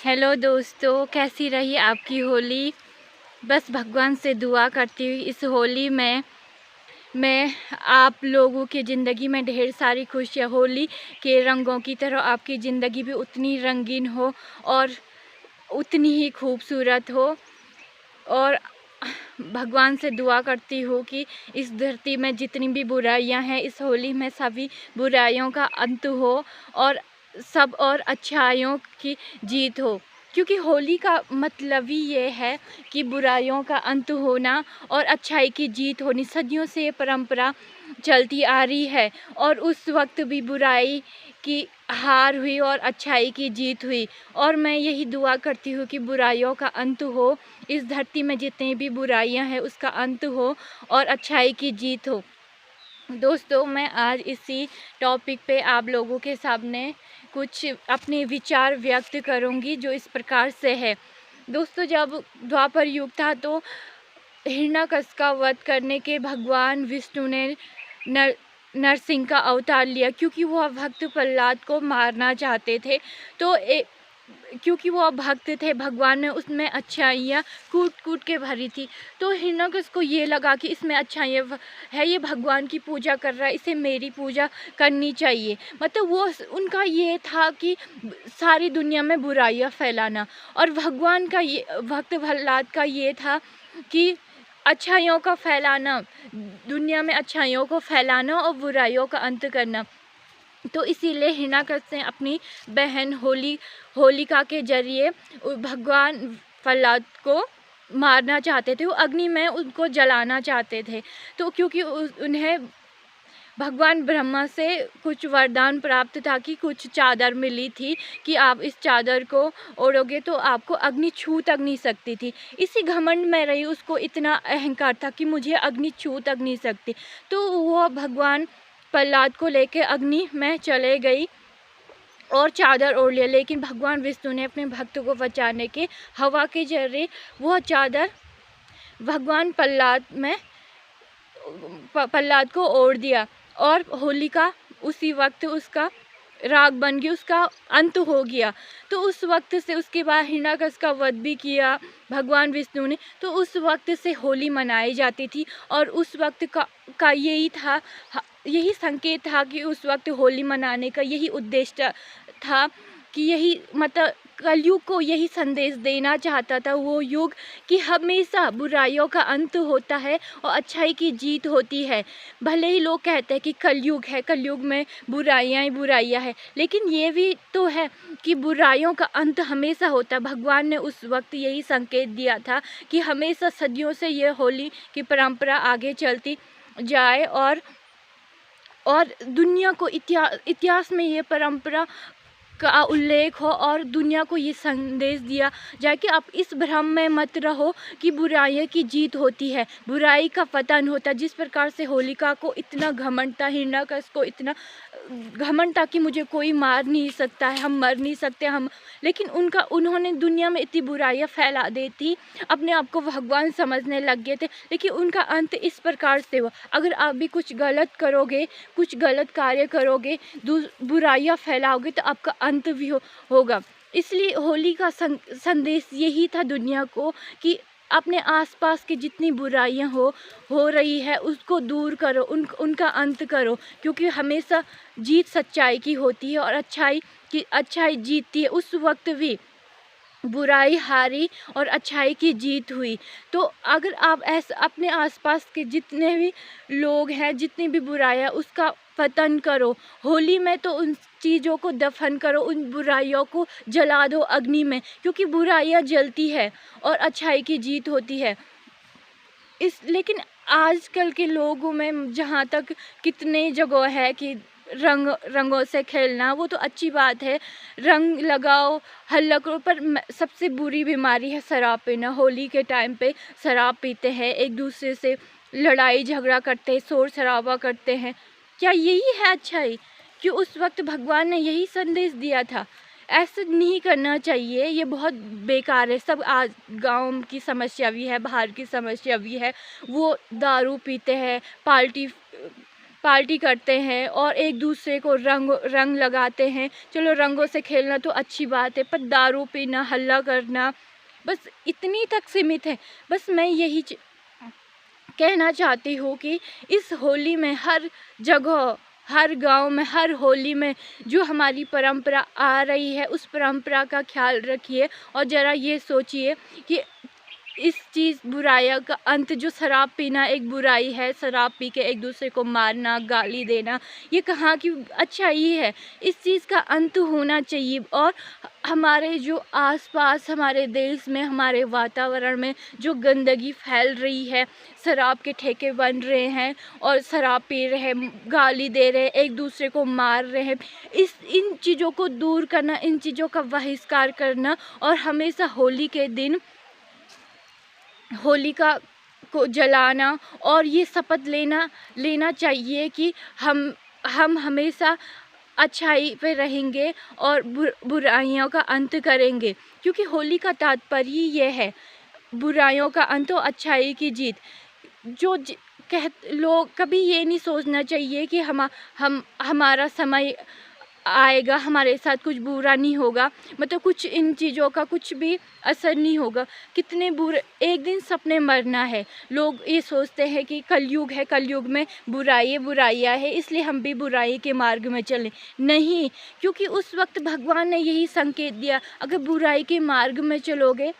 Hello दोस्तों, कैसी रही आपकी होली। बस भगवान से दुआ करती हुई इस होली में मैं आप लोगों की ज़िंदगी में ढेर सारी खुशियाँ, होली के रंगों की तरह आपकी ज़िंदगी भी उतनी रंगीन हो और उतनी ही खूबसूरत हो। और भगवान से दुआ करती हूँ कि इस धरती में जितनी भी बुराइयां हैं, इस होली में सभी बुराइयों का अंत हो और सब और अच्छाइयों की जीत हो। क्योंकि होली का मतलब ही ये है कि बुराइयों का अंत होना और अच्छाई की जीत होनी। सदियों से ये परंपरा चलती आ रही है और उस वक्त भी बुराई की हार हुई और अच्छाई की जीत हुई। और मैं यही दुआ करती हूँ कि बुराइयों का अंत हो, इस धरती में जितनी भी बुराइयां हैं उसका अंत हो और अच्छाई की जीत हो। दोस्तों, मैं आज इसी टॉपिक पे आप लोगों के सामने कुछ अपने विचार व्यक्त करूंगी जो इस प्रकार से है। दोस्तों, जब द्वापर युग था तो हिरण्यकश्यप का वध करने के भगवान विष्णु ने नर नरसिंह का अवतार लिया, क्योंकि वह भक्त प्रहलाद को मारना चाहते थे। तो क्योंकि वो भक्त थे, भगवान ने उसमें अच्छाइयाँ कूट कूट के भरी थी। तो हिरण्यकश्यप को ये लगा कि इसमें अच्छाइयाँ है, ये भगवान की पूजा कर रहा है, इसे मेरी पूजा करनी चाहिए। मतलब वो उनका ये था कि सारी दुनिया में बुराइयाँ फैलाना। और भगवान का ये भक्त प्रहलाद का ये था कि अच्छाइयों का फैलाना, दुनिया में अच्छाइयों को फैलाना और बुराइयों का अंत करना। तो इसीलिए हिरण्यकश्यप ने अपनी बहन होलिका के जरिए भगवान प्रहलाद को मारना चाहते थे, वो अग्नि में उनको जलाना चाहते थे। तो क्योंकि उन्हें भगवान ब्रह्मा से कुछ वरदान प्राप्त था कि कुछ चादर मिली थी कि आप इस चादर को ओढ़ोगे तो आपको अग्नि छू तक नहीं सकती थी। इसी घमंड में रही, उसको इतना अहंकार था कि मुझे अग्नि छू तक नहीं सकती। तो वो भगवान प्रहलाद को लेके अग्नि में चले गई और चादर ओढ़ लिया। लेकिन भगवान विष्णु ने अपने भक्त को बचाने के हवा के जरिए वह चादर भगवान प्रहलाद को ओढ़ दिया और होलिका उसी वक्त उसका राग बन गई, उसका अंत हो गया। तो उस वक्त से उसके बाद हिरण्यकश्यप का वध भी किया भगवान विष्णु ने। तो उस वक्त से होली मनाई जाती थी और उस वक्त का यही था, यही संकेत था कि उस वक्त होली मनाने का यही उद्देश्य था कि यही मतलब कलयुग को यही संदेश देना चाहता था वो युग कि हमेशा बुराइयों का अंत होता है और अच्छाई की जीत होती है। भले ही लोग कहते हैं कि कलयुग है, कलयुग में बुराइयां ही बुराइयां हैं, लेकिन ये भी तो है कि बुराइयों का अंत हमेशा होता है। भगवान ने उस वक्त यही संकेत दिया था कि हमेशा सदियों से ये होली की परंपरा आगे चलती जाए और दुनिया को इतिहास में ये परंपरा का उल्लेख हो और दुनिया को ये संदेश दिया जाए कि आप इस भ्रम में मत रहो कि बुराई की जीत होती है, बुराई का पतन होता है। जिस प्रकार से होलिका को इतना घमंड था, हिरण्यकश्यप को इतना घमंड था कि मुझे कोई मार नहीं सकता है, हम मर नहीं सकते हम, लेकिन उन्होंने दुनिया में इतनी बुराइयां फैला दी थी, अपने आप को भगवान समझने लग गए थे। लेकिन उनका अंत इस प्रकार से हुआ। अगर आप भी कुछ गलत करोगे, कुछ गलत कार्य करोगे, बुराइयां फैलाओगे तो आपका अंत भी होगा। इसलिए होली का संदेश यही था दुनिया को कि अपने आसपास की जितनी बुराइयां हो रही है उसको दूर करो, उनका अंत करो, क्योंकि हमेशा जीत सच्चाई की होती है और अच्छाई जीतती है। उस वक्त भी बुराई हारी और अच्छाई की जीत हुई। तो अगर आप ऐसा अपने आसपास के जितने भी लोग हैं, जितनी भी बुराइयां, उसका पतन करो। होली में तो उन चीज़ों को दफन करो, उन बुराइयों को जला दो अग्नि में, क्योंकि बुराइयां जलती है और अच्छाई की जीत होती है। लेकिन आजकल के लोगों में जहाँ तक कितने जगह है कि रंगों से खेलना, वो तो अच्छी बात है, रंग लगाओ, हल्ला करो, पर सबसे बुरी बीमारी है शराब पीना। होली के टाइम पे शराब पीते हैं, एक दूसरे से लड़ाई झगड़ा करते हैं, शोर शराबा करते हैं। क्या यही है अच्छाई? क्यों उस वक्त भगवान ने यही संदेश दिया था? ऐसा नहीं करना चाहिए, ये बहुत बेकार है। सब आज गाँव की समस्या भी है, बाहर की समस्या भी है, वो दारू पीते हैं, पार्टी पार्टी करते हैं और एक दूसरे को रंग रंग लगाते हैं। चलो रंगों से खेलना तो अच्छी बात है, पर दारू पीना, हल्ला करना, बस इतनी तक सीमित है। बस मैं यही कहना चाहती हूँ कि इस होली में हर जगह, हर गांव में, हर होली में जो हमारी परंपरा आ रही है उस परंपरा का ख्याल रखिए और ज़रा ये सोचिए कि इस चीज़ बुराइयों का अंत, जो शराब पीना एक बुराई है, शराब पी के एक दूसरे को मारना, गाली देना, ये कहाँ की अच्छाई है। इस चीज़ का अंत होना चाहिए। और हमारे जो आसपास, हमारे देश में, हमारे वातावरण में जो गंदगी फैल रही है, शराब के ठेके बन रहे हैं और शराब पी रहे हैं, गाली दे रहे हैं, एक दूसरे को मार रहे हैं, इन चीज़ों को दूर करना, इन चीज़ों का बहिष्कार करना और हमेशा होली के दिन होलिका को जलाना और ये शपथ लेना चाहिए कि हम हमेशा अच्छाई पे रहेंगे और बुराइयों का अंत करेंगे, क्योंकि होली का तात्पर्य ये है, बुराइयों का अंत और अच्छाई की जीत। जो लोग कभी ये नहीं सोचना चाहिए कि हम हमारा समय आएगा, हमारे साथ कुछ बुरा नहीं होगा, मतलब कुछ इन चीज़ों का कुछ भी असर नहीं होगा। कितने बुरे, एक दिन सबने मरना है। लोग ये सोचते हैं कि कलयुग है, कलयुग में बुराइयाँ है, इसलिए हम भी बुराई के मार्ग में चलें। नहीं, क्योंकि उस वक्त भगवान ने यही संकेत दिया, अगर बुराई के मार्ग में चलोगे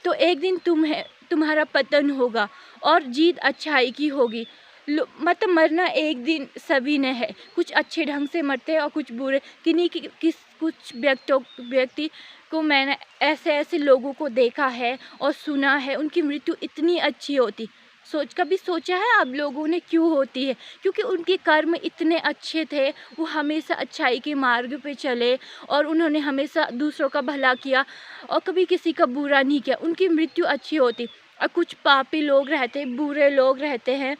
तो एक दिन तुम्हारा पतन होगा और जीत अच्छाई की होगी। मतलब मरना एक दिन सभी ने है, कुछ अच्छे ढंग से मरते हैं और कुछ बुरे। कुछ व्यक्ति को मैंने ऐसे लोगों को देखा है और सुना है, उनकी मृत्यु इतनी अच्छी होती। कभी सोचा है आप लोगों ने क्यों होती है? क्योंकि उनके कर्म इतने अच्छे थे, वो हमेशा अच्छाई के मार्ग पे चले और उन्होंने हमेशा दूसरों का भला किया और कभी किसी का बुरा नहीं किया, उनकी मृत्यु अच्छी होती। और कुछ पापी लोग रहते, बुरे लोग रहते हैं,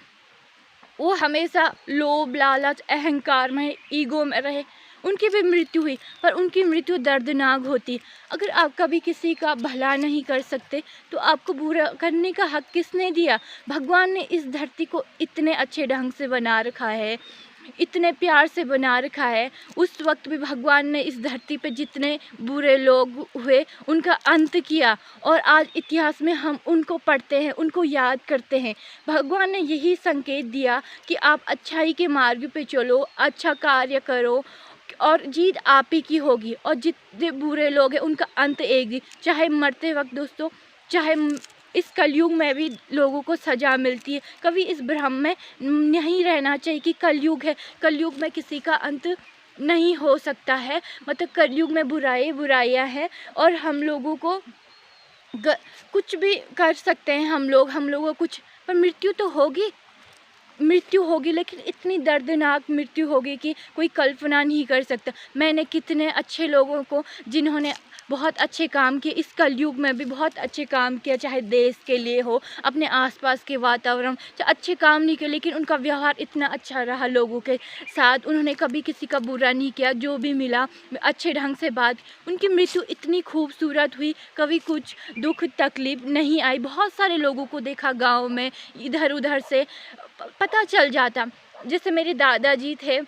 वो हमेशा लोभ, लालच, अहंकार में, ईगो में रहे, उनकी भी मृत्यु हुई, पर उनकी मृत्यु दर्दनाक होती। अगर आप कभी किसी का भला नहीं कर सकते तो आपको बुरा करने का हक किसने दिया? भगवान ने इस धरती को इतने अच्छे ढंग से बना रखा है, इतने प्यार से बना रखा है। उस वक्त भी भगवान ने इस धरती पे जितने बुरे लोग हुए उनका अंत किया और आज इतिहास में हम उनको पढ़ते हैं, उनको याद करते हैं। भगवान ने यही संकेत दिया कि आप अच्छाई के मार्ग पे चलो, अच्छा कार्य करो और जीत आप ही की होगी। और जितने बुरे लोग हैं उनका अंत एक दिन, चाहे मरते वक्त दोस्तों, चाहे इस कलयुग में भी लोगों को सज़ा मिलती है। कभी इस भ्रम में नहीं रहना चाहिए कि कलयुग है, कलयुग में किसी का अंत नहीं हो सकता है। मतलब कलयुग में बुराइयाँ हैं और हम लोगों को कुछ भी कर सकते हैं हम लोगों कुछ, पर मृत्यु होगी, लेकिन इतनी दर्दनाक मृत्यु होगी कि कोई कल्पना नहीं कर सकता। मैंने कितने अच्छे लोगों को, जिन्होंने बहुत अच्छे काम किए, इस कलयुग में भी बहुत अच्छे काम किया, चाहे देश के लिए हो, अपने आसपास के वातावरण, चाहे अच्छे काम नहीं किए, लेकिन उनका व्यवहार इतना अच्छा रहा लोगों के साथ, उन्होंने कभी किसी का बुरा नहीं किया, जो भी मिला अच्छे ढंग से बात, उनकी मृत्यु इतनी खूबसूरत हुई, कभी कुछ दुख तकलीफ नहीं आई। बहुत सारे लोगों को देखा गाँव में, इधर उधर से पता चल जाता। जैसे मेरे दादाजी थे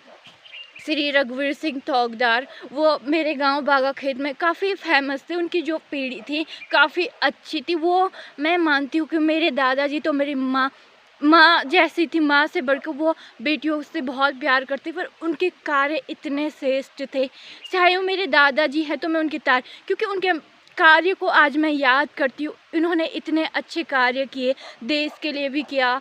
श्री रघुवीर सिंह तोकदार, वो मेरे गांव बागा खेत में काफ़ी फेमस थे, उनकी जो पीढ़ी थी काफ़ी अच्छी थी। वो मैं मानती हूँ कि मेरे दादाजी तो मेरी माँ जैसी थी, माँ से बढ़कर वो बेटियों से बहुत प्यार करते, पर उनके कार्य इतने श्रेष्ठ थे। चाहे वो मेरे दादाजी हैं तो मैं उनकी क्योंकि उनके कार्य को आज मैं याद करती हूँ। इन्होंने इतने अच्छे कार्य किए, देश के लिए भी किया,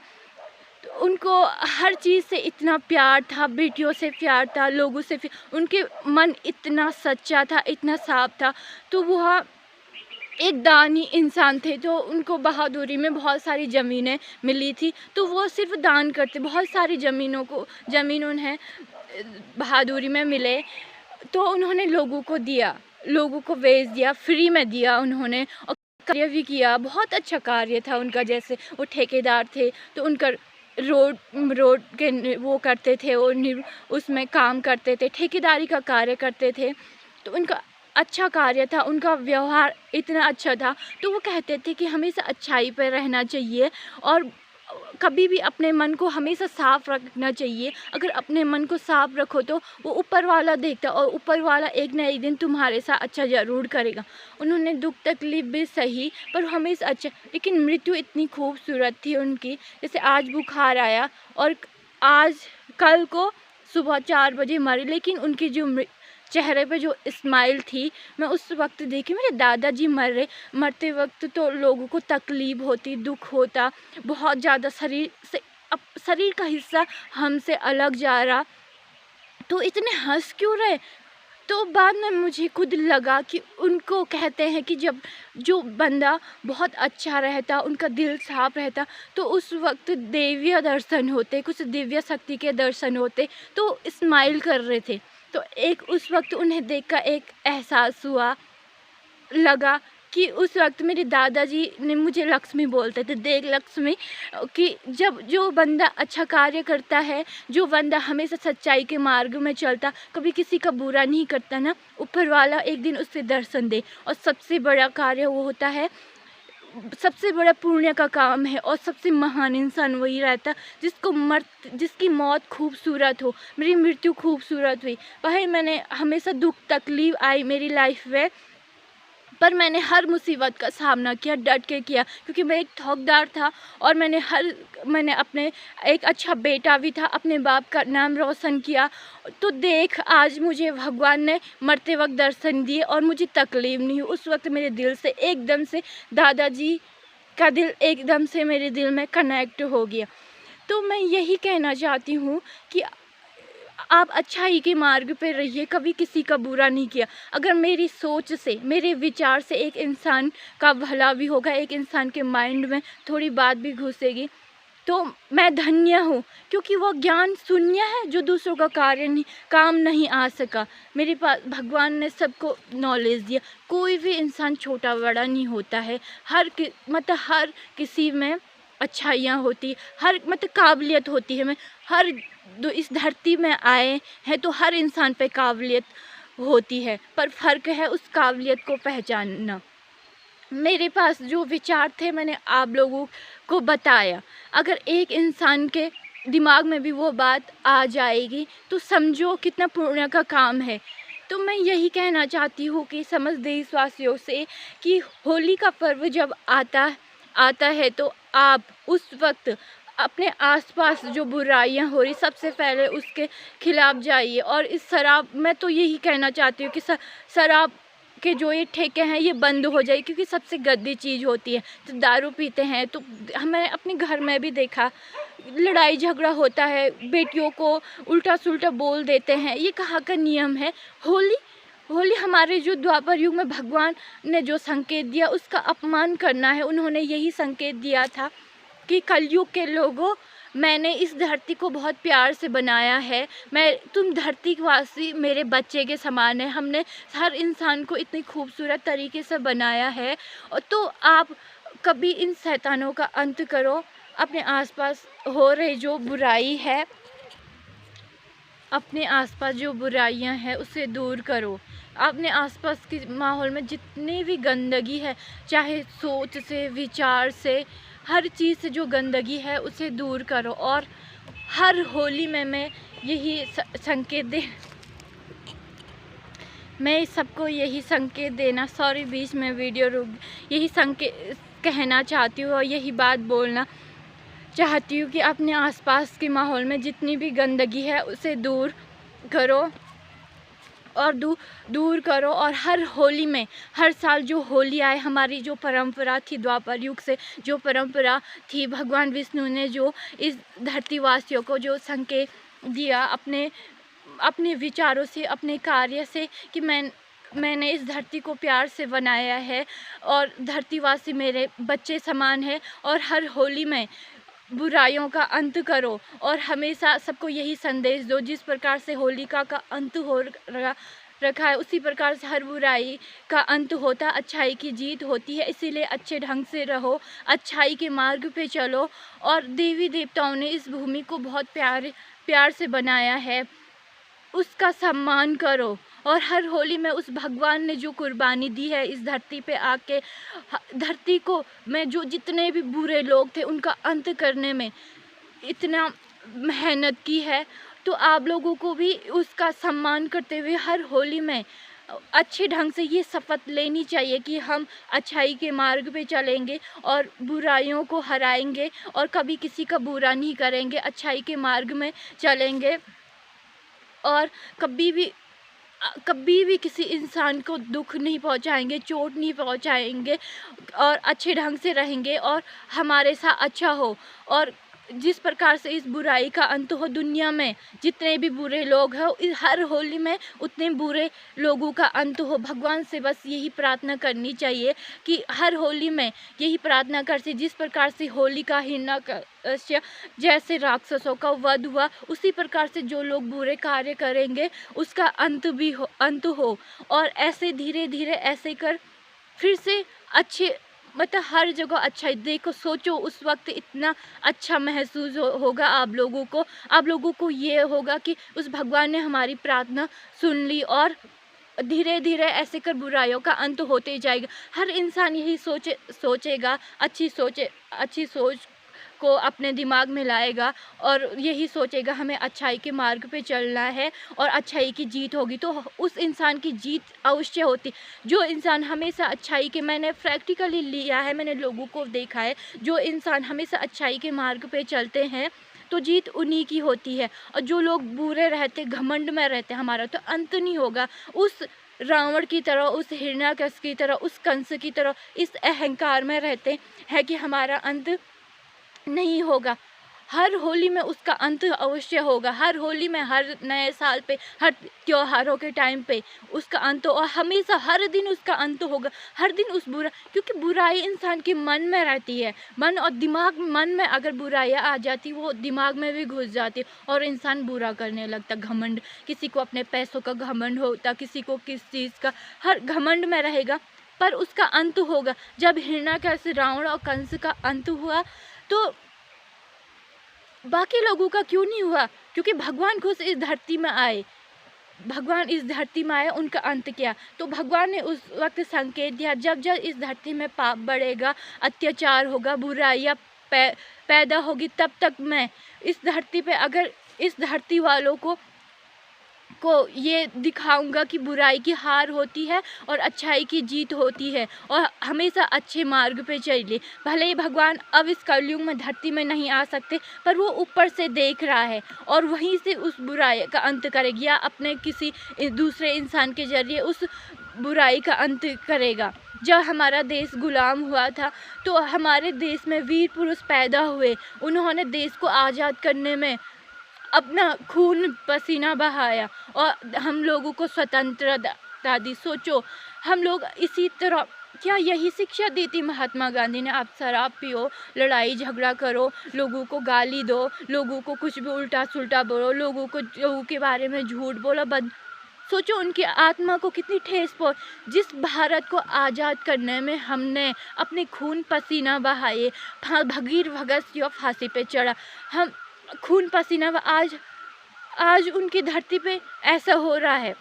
उनको हर चीज़ से इतना प्यार था, बेटियों से प्यार था, लोगों से उनके मन इतना सच्चा था, इतना साफ था। तो वह एक दानी इंसान थे, तो उनको बहादुरी में बहुत सारी ज़मीनें मिली थी, तो वो सिर्फ दान करते। बहुत सारी ज़मीन उन्हें बहादुरी में मिले तो उन्होंने लोगों को दिया, लोगों को बेच दिया, फ्री में दिया उन्होंने, और कार्य भी किया, बहुत अच्छा कार्य था उनका। जैसे वो ठेकेदार थे तो उनका रोड के वो करते थे, वो उसमें काम करते थे, ठेकेदारी का कार्य करते थे, तो उनका अच्छा कार्य था, उनका व्यवहार इतना अच्छा था। तो वो कहते थे कि हमेशा अच्छाई पर रहना चाहिए और कभी भी अपने मन को हमेशा साफ रखना चाहिए। अगर अपने मन को साफ रखो तो वो ऊपर वाला देखता है, और ऊपर वाला एक ना एक दिन तुम्हारे साथ अच्छा ज़रूर करेगा। उन्होंने दुख तकलीफ भी सही, पर हमेशा अच्छा, लेकिन मृत्यु इतनी खूबसूरत थी उनकी। जैसे आज बुखार आया और आज कल को सुबह 4 बजे मरे, लेकिन उनकी जो चेहरे पे जो स्माइल थी, मैं उस वक्त देखी मेरे दादाजी मरते वक्त तो लोगों को तकलीफ होती, दुख होता बहुत ज़्यादा, शरीर से शरीर का हिस्सा हमसे अलग जा रहा, तो इतने हंस क्यों रहे। तो बाद में मुझे खुद लगा कि उनको कहते हैं कि जब जो बंदा बहुत अच्छा रहता, उनका दिल साफ रहता, तो उस वक्त देवीय दर्शन होते, कुछ दिव्य शक्ति के दर्शन होते, तो स्माइल कर रहे थे। तो एक उस वक्त उन्हें देखकर एक एहसास हुआ, लगा कि उस वक्त मेरे दादाजी ने मुझे लक्ष्मी बोलते थे, देख लक्ष्मी, कि जब जो बंदा अच्छा कार्य करता है, जो बंदा हमेशा सच्चाई के मार्ग में चलता, कभी किसी का बुरा नहीं करता ना, ऊपर वाला एक दिन उससे दर्शन दे। और सबसे बड़ा कार्य वो होता है, सबसे बड़ा पुण्य का काम है, और सबसे महान इंसान वही रहता जिसकी मौत खूबसूरत हो। मेरी मृत्यु खूबसूरत हुई। भाई मैंने हमेशा दुख तकलीफ आई मेरी लाइफ में, पर मैंने हर मुसीबत का सामना किया, डट के किया, क्योंकि मैं एक ठोकदार था, और मैंने अपने एक अच्छा बेटा भी था, अपने बाप का नाम रोशन किया। तो देख आज मुझे भगवान ने मरते वक्त दर्शन दिए और मुझे तकलीफ नहीं हुई। उस वक्त मेरे दिल से एकदम से दादाजी का दिल एकदम से मेरे दिल में कनेक्ट हो गया। तो मैं यही कहना चाहती हूँ कि आप अच्छाई के मार्ग पे रहिए, कभी किसी का बुरा नहीं किया। अगर मेरी सोच से, मेरे विचार से एक इंसान का भला भी होगा, एक इंसान के माइंड में थोड़ी बात भी घुसेगी, तो मैं धन्य हूँ, क्योंकि वो ज्ञान शून्य है जो दूसरों का काम नहीं आ सका। मेरे पास भगवान ने सबको नॉलेज दिया। कोई भी इंसान छोटा बड़ा नहीं होता है, हर किसी में अच्छाइयाँ होती, हर काबिलियत होती है। इस धरती में आए हैं तो हर इंसान पे काबिलियत होती है, पर फ़र्क है उस काबिलियत को पहचानना। मेरे पास जो विचार थे मैंने आप लोगों को बताया। अगर एक इंसान के दिमाग में भी वो बात आ जाएगी तो समझो कितना पुण्य का काम है। तो मैं यही कहना चाहती हूँ कि समस्त देशवासियों से कि होली का पर्व जब आता है तो आप उस वक्त अपने आसपास जो बुराइयां हो रही, सबसे पहले उसके खिलाफ जाइए। और इस शराब, मैं तो यही कहना चाहती हूँ कि शराब के जो ये ठेके हैं ये बंद हो जाए, क्योंकि सबसे गंदी चीज़ होती है। तो दारू पीते हैं तो हमें अपने घर में भी देखा, लड़ाई झगड़ा होता है, बेटियों को उल्टा सुल्टा बोल देते हैं। ये कहाँ का नियम है? होली हमारे जो द्वापर युग में भगवान ने जो संकेत दिया उसका अपमान करना है। उन्होंने यही संकेत दिया था कि कलयुग के लोगों, मैंने इस धरती को बहुत प्यार से बनाया है, तुम धरतीवासी मेरे बच्चे के समान है। हमने हर इंसान को इतनी खूबसूरत तरीके से बनाया है। और तो आप कभी इन शैतानों का अंत करो। अपने आसपास हो रही जो बुराई है, अपने आसपास जो बुराइयां हैं उसे दूर करो। अपने आसपास के माहौल में जितनी भी गंदगी है, चाहे सोच से, विचार से, हर चीज़ से जो गंदगी है उसे दूर करो। और हर होली में मैं यही सबको यही संकेत देना, सॉरी बीच में वीडियो रुक, यही संकेत कहना चाहती हूँ और यही बात बोलना चाहती हूँ कि अपने आसपास के माहौल में जितनी भी गंदगी है उसे दूर करो और हर होली में, हर साल जो होली आए, हमारी जो परंपरा थी द्वापर युग से, जो परंपरा थी, भगवान विष्णु ने जो इस धरतीवासियों को जो संकेत दिया अपने विचारों से, अपने कार्य से, कि मैंने इस धरती को प्यार से बनाया है और धरतीवासी मेरे बच्चे समान है। और हर होली में बुराइयों का अंत करो और हमेशा सबको यही संदेश दो, जिस प्रकार से होलिका का अंत हो रखा है उसी प्रकार से हर बुराई का अंत होता, अच्छाई की जीत होती है। इसीलिए अच्छे ढंग से रहो, अच्छाई के मार्ग पे चलो। और देवी देवताओं ने इस भूमि को बहुत प्यार से बनाया है, उसका सम्मान करो और हर होली में उस भगवान ने जो कुर्बानी दी है इस धरती पे आके, धरती को में जो जितने भी बुरे लोग थे उनका अंत करने में इतना मेहनत की है, तो आप लोगों को भी उसका सम्मान करते हुए हर होली में अच्छे ढंग से ये शपथ लेनी चाहिए कि हम अच्छाई के मार्ग पे चलेंगे और बुराइयों को हराएंगे और कभी किसी का बुरा नहीं करेंगे, अच्छाई के मार्ग में चलेंगे और कभी भी किसी इंसान को दुख नहीं पहुंचाएंगे, चोट नहीं पहुंचाएंगे और अच्छे ढंग से रहेंगे और हमारे साथ अच्छा हो। और जिस प्रकार से इस बुराई का अंत हो, दुनिया में जितने भी बुरे लोग हैं हर होली में उतने बुरे लोगों का अंत हो। भगवान से बस यही प्रार्थना करनी चाहिए कि हर होली में यही प्रार्थना कर से जिस प्रकार से होलिका हिरण्यकश्यप जैसे राक्षसों का वध हुआ, उसी प्रकार से जो लोग बुरे कार्य करेंगे उसका अंत हो। और ऐसे धीरे धीरे ऐसे कर फिर से अच्छे मतलब हर जगह अच्छा है। देखो सोचो उस वक्त इतना अच्छा महसूस होगा आप लोगों को ये होगा कि उस भगवान ने हमारी प्रार्थना सुन ली और धीरे धीरे ऐसे कर बुराइयों का अंत होते जाएगा। हर इंसान यही सोचेगा, अच्छी सोच को अपने दिमाग में लाएगा और यही सोचेगा हमें अच्छाई के मार्ग पे चलना है और अच्छाई की जीत होगी, तो उस इंसान की जीत अवश्य होती। जो इंसान हमेशा अच्छाई के, मैंने प्रैक्टिकली लिया है, मैंने लोगों को देखा है, जो इंसान हमेशा अच्छाई के मार्ग पे चलते हैं तो जीत उन्हीं की होती है। और जो लोग बुरे रहते, घमंड में रहते, हमारा तो अंत नहीं होगा। उस रावण की तरह, उस हिरण्याकश्यप की तरह, उस कंस की तरह इस अहंकार में रहते हैं कि हमारा अंत नहीं होगा। हर होली में उसका अंत अवश्य होगा। हर होली में, हर नए साल पे, हर त्योहारों के टाइम पे उसका अंत और हमेशा हर दिन उसका अंत होगा। हर दिन उस क्योंकि बुराई इंसान के मन में रहती है, मन और दिमाग। मन में अगर बुराइयाँ आ जाती वो दिमाग में भी घुस जाती और इंसान बुरा करने लगता। घमंड, किसी को अपने पैसों का घमंड होता, किसी को किस चीज़ का, हर घमंड में रहेगा पर उसका अंत होगा। जब हिरण्याकश्यप, रावण और कंस का अंत हुआ तो बाकी लोगों का क्यों नहीं हुआ? क्योंकि भगवान खुद इस धरती में आए। भगवान इस धरती में आए, उनका अंत किया। तो भगवान ने उस वक्त संकेत दिया, जब जब इस धरती में पाप बढ़ेगा, अत्याचार होगा, बुराइयाँ पैदा होगी, तब तक मैं इस धरती पे, अगर इस धरती वालों को ये दिखाऊंगा कि बुराई की हार होती है और अच्छाई की जीत होती है और हमेशा अच्छे मार्ग पे चलिए। भले ही भगवान अब इस कलयुग में धरती में नहीं आ सकते, पर वो ऊपर से देख रहा है और वहीं से उस बुराई का अंत करेगा या अपने किसी दूसरे इंसान के जरिए उस बुराई का अंत करेगा। जब हमारा देश गुलाम हुआ था तो हमारे देश में वीर पुरुष पैदा हुए, उन्होंने देश को आज़ाद करने में अपना खून पसीना बहाया और हम लोगों को स्वतंत्रता दी। सोचो हम लोग इसी तरह, क्या यही शिक्षा दी थी महात्मा गांधी ने? आप शराब पियो, लड़ाई झगड़ा करो, लोगों को गाली दो, लोगों को कुछ भी उल्टा सुल्टा बोलो, लोगों के बारे में झूठ बोलो, सोचो उनकी आत्मा को कितनी ठेस पहुंच। जिस भारत को आज़ाद करने में हमने अपने खून पसीना बहाए, भगीर भगत सिंह फांसी पे चढ़ा, हम खून पसीना, आज उनकी धरती पे ऐसा हो रहा है।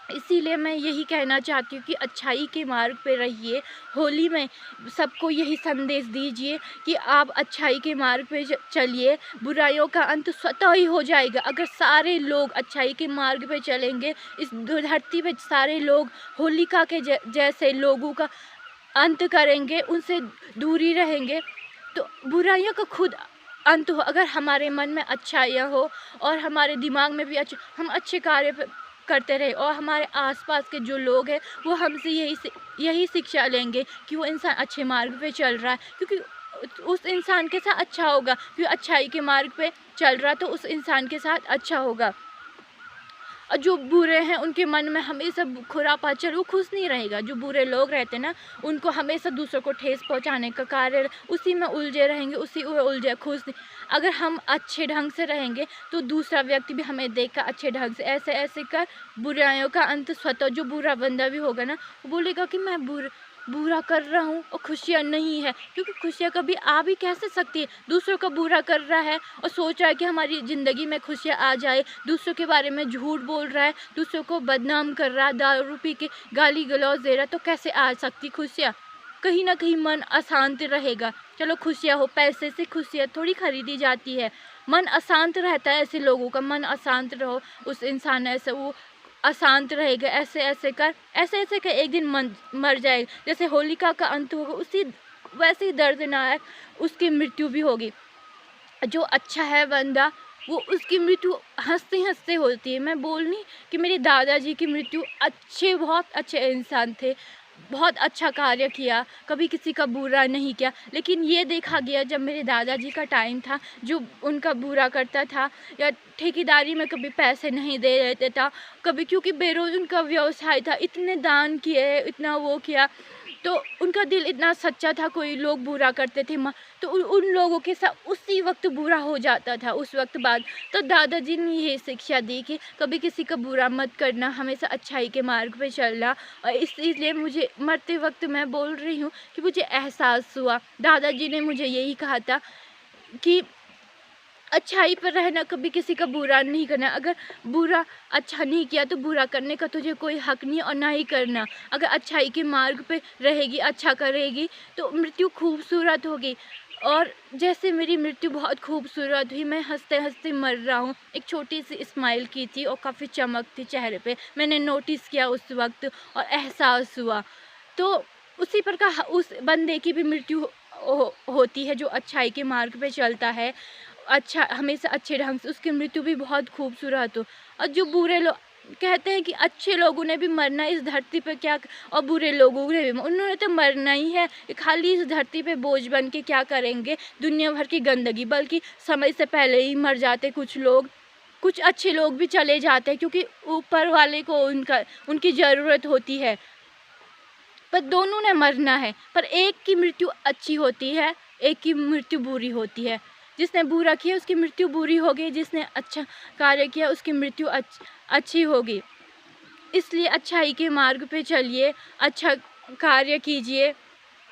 इसीलिए मैं यही कहना चाहती हूँ कि अच्छाई के मार्ग पे रहिए। होली में सबको यही संदेश दीजिए कि आप अच्छाई के मार्ग पे चलिए, बुराइयों का अंत स्वतः ही हो जाएगा। अगर सारे लोग अच्छाई के मार्ग पे चलेंगे, इस धरती पे सारे लोग होलिका के जैसे लोगों का अंत करेंगे, उनसे दूरी रहेंगे, तो बुराइयों का खुद अंत हो। अगर हमारे मन में अच्छाइयाँ हो और हमारे दिमाग में भी हम अच्छे कार्य करते रहे और हमारे आसपास के जो लोग हैं वो हमसे यही शिक्षा लेंगे कि वो इंसान अच्छे मार्ग पे चल रहा है, क्योंकि उस इंसान के साथ अच्छा होगा। क्योंकि अच्छाई के मार्ग पे चल रहा है तो उस इंसान के साथ अच्छा होगा। और जो बुरे हैं उनके मन में हमेशा खुरापात चल, वो खुश नहीं रहेगा। जो बुरे लोग रहते ना, उनको हमेशा दूसरों को ठेस पहुंचाने का कार्य, उसी में उलझे रहेंगे, उसी में उलझे, खुश नहीं। अगर हम अच्छे ढंग से रहेंगे तो दूसरा व्यक्ति भी हमें देखकर अच्छे ढंग से ऐसे कर बुराइयों का अंत स्वतः, जो बुरा बंदा भी होगा ना, वो बोलेगा कि बुरा कर रहा हूँ और खुशियाँ नहीं है, क्योंकि खुशियाँ कभी आ भी कैसे सकती है। दूसरों का बुरा कर रहा है और सोच रहा है कि हमारी ज़िंदगी में खुशियाँ आ जाए, दूसरों के बारे में झूठ बोल रहा है, दूसरों को बदनाम कर रहा है, दारू पी के गाली गलौज दे रहा है, तो कैसे आ सकती खुशियाँ। कहीं ना कहीं मन अशांत रहेगा। चलो खुशियाँ हो, पैसे से खुशियाँ थोड़ी खरीदी जाती है। मन अशांत रहता है, ऐसे लोगों का मन अशांत रहो, उस इंसान ऐसे वो अशांत रहेगा, ऐसे ऐसे कर एक दिन मन मर जाएगा। जैसे होलिका का अंत होगा, उसी वैसे ही दर्दनाक उसकी मृत्यु भी होगी। जो अच्छा है बंदा, वो उसकी मृत्यु हंसते हंसते होती है। मैं बोलनी कि मेरे दादाजी की मृत्यु बहुत अच्छे इंसान थे, बहुत अच्छा कार्य किया, कभी किसी का बुरा नहीं किया। लेकिन ये देखा गया जब मेरे दादाजी का टाइम था, जो उनका बुरा करता था या ठेकेदारी में कभी पैसे नहीं दे देता था, कभी क्योंकि बेरोज उनका व्यवसाय था, इतने दान किए, इतना वो किया, तो उनका दिल इतना सच्चा था। कोई लोग बुरा करते थे तो उन लोगों के साथ उसी वक्त बुरा हो जाता था उस वक्त बाद। तो दादाजी ने ये शिक्षा दी कि कभी किसी का बुरा मत करना, हमेशा अच्छाई के मार्ग पे चलना। और इसलिए मुझे मरते वक्त मैं बोल रही हूँ कि मुझे एहसास हुआ, दादाजी ने मुझे यही कहा था कि अच्छाई पर रहना, कभी किसी का बुरा नहीं करना। अगर बुरा अच्छा नहीं किया तो बुरा करने का तुझे कोई हक नहीं और ना ही करना। अगर अच्छाई के मार्ग पे रहेगी, अच्छा करेगी, तो मृत्यु खूबसूरत होगी। और जैसे मेरी मृत्यु बहुत खूबसूरत हुई, मैं हंसते हंसते मर रहा हूँ, एक छोटी सी स्माइल की थी और काफ़ी चमक थी चेहरे पे, मैंने नोटिस किया उस वक्त और एहसास हुआ। तो उसी प्रकार उस बंदे की भी मृत्यु होती है जो अच्छाई के मार्ग पे चलता है, अच्छा हमेशा अच्छे ढंग से, उसकी मृत्यु भी बहुत खूबसूरत हो। और जो बुरे लोग कहते हैं कि अच्छे लोगों ने भी मरना इस धरती पे, क्या और बुरे लोगों ने भी, उन्होंने तो मरना ही है, खाली इस धरती पे बोझ बन के क्या करेंगे, दुनिया भर की गंदगी, बल्कि समय से पहले ही मर जाते कुछ लोग। कुछ अच्छे लोग भी चले जाते हैं क्योंकि ऊपर वाले को उनकी ज़रूरत होती है। पर दोनों ने मरना है, पर एक की मृत्यु अच्छी होती है, एक की मृत्यु बुरी होती है। जिसने बुरा किया उसकी मृत्यु बुरी होगी, जिसने अच्छा कार्य किया उसकी मृत्यु अच्छी होगी। इसलिए अच्छाई के मार्ग पे चलिए, अच्छा कार्य कीजिए।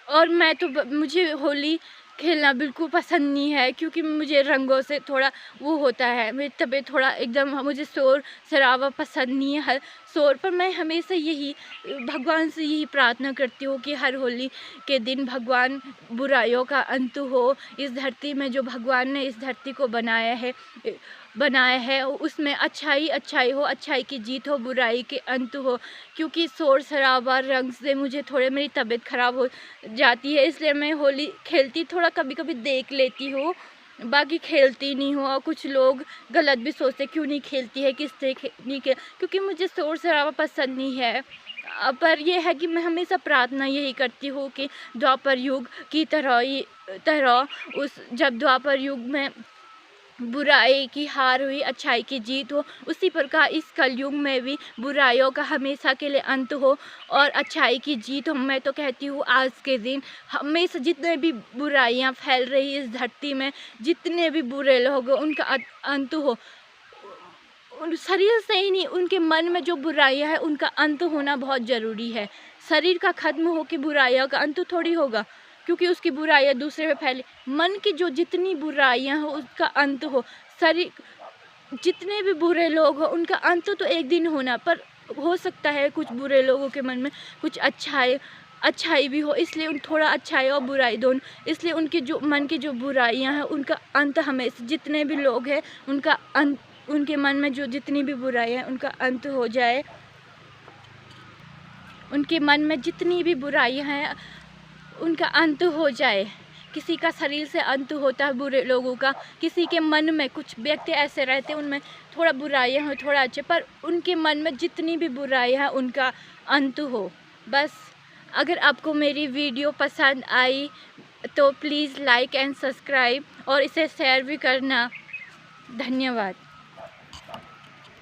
और मैं तो मुझे होली खेलना बिल्कुल पसंद नहीं है, क्योंकि मुझे रंगों से थोड़ा वो होता है, मेरी तबीयत थोड़ा एकदम, मुझे शोर शराबा पसंद नहीं है, हर शोर पर। मैं हमेशा यही भगवान से यही प्रार्थना करती हूँ कि हर होली के दिन भगवान बुराइयों का अंत हो। इस धरती में जो भगवान ने इस धरती को बनाया है उसमें अच्छाई हो, अच्छाई की जीत हो, बुराई के अंत हो। क्योंकि शोर शराबा रंग से मुझे थोड़े मेरी तबीयत ख़राब हो जाती है, इसलिए मैं होली खेलती थोड़ा कभी कभी देख लेती हूँ, बाकी खेलती नहीं हूँ। और कुछ लोग गलत भी सोचते क्यों नहीं खेलती है, किस से नहीं खेल, क्योंकि मुझे शोर शराबा पसंद नहीं है। पर यह है कि मैं हमेशा प्रार्थना यही करती हूँ कि द्वापर युग की तरह जब द्वापर युग में बुराई की हार हुई, अच्छाई की जीत हो, उसी प्रकार इस कलयुग में भी बुराइयों का हमेशा के लिए अंत हो और अच्छाई की जीत हो। मैं तो कहती हूँ आज के दिन हमेशा जितने भी बुराइयां फैल रही इस धरती में, जितने भी बुरे लोग हो, उनका अंत हो। उन शरीर से ही नहीं, उनके मन में जो बुराइयां हैं उनका अंत होना बहुत ज़रूरी है। शरीर का खत्म हो के बुराइयों का अंत थोड़ी होगा, क्योंकि उसकी बुराइयां दूसरे पे फैले। मन की जो जितनी बुराइयां हो उसका अंत हो। शरीर जितने भी बुरे लोग हो उनका अंत तो एक दिन होना, पर हो सकता है कुछ बुरे लोगों के मन में कुछ अच्छाई भी हो, इसलिए उन थोड़ा अच्छाई और बुराई दोनों, इसलिए उनके जो मन की जो बुराइयां हैं उनका अंत हमेशा, जितने भी लोग हैं उनका अंत, उनके मन में जो जितनी भी बुराइयां हैं उनका अंत हो जाए। उनके मन में जितनी भी बुराइयां हैं उनका अंत हो जाए। किसी का शरीर से अंत होता है बुरे लोगों का, किसी के मन में, कुछ व्यक्ति ऐसे रहते हैं उनमें थोड़ा बुराइयां हो थोड़ा अच्छे, पर उनके मन में जितनी भी बुराइयां हैं उनका अंत हो। बस अगर आपको मेरी वीडियो पसंद आई तो प्लीज़ लाइक एंड सब्सक्राइब और इसे शेयर भी करना। धन्यवाद।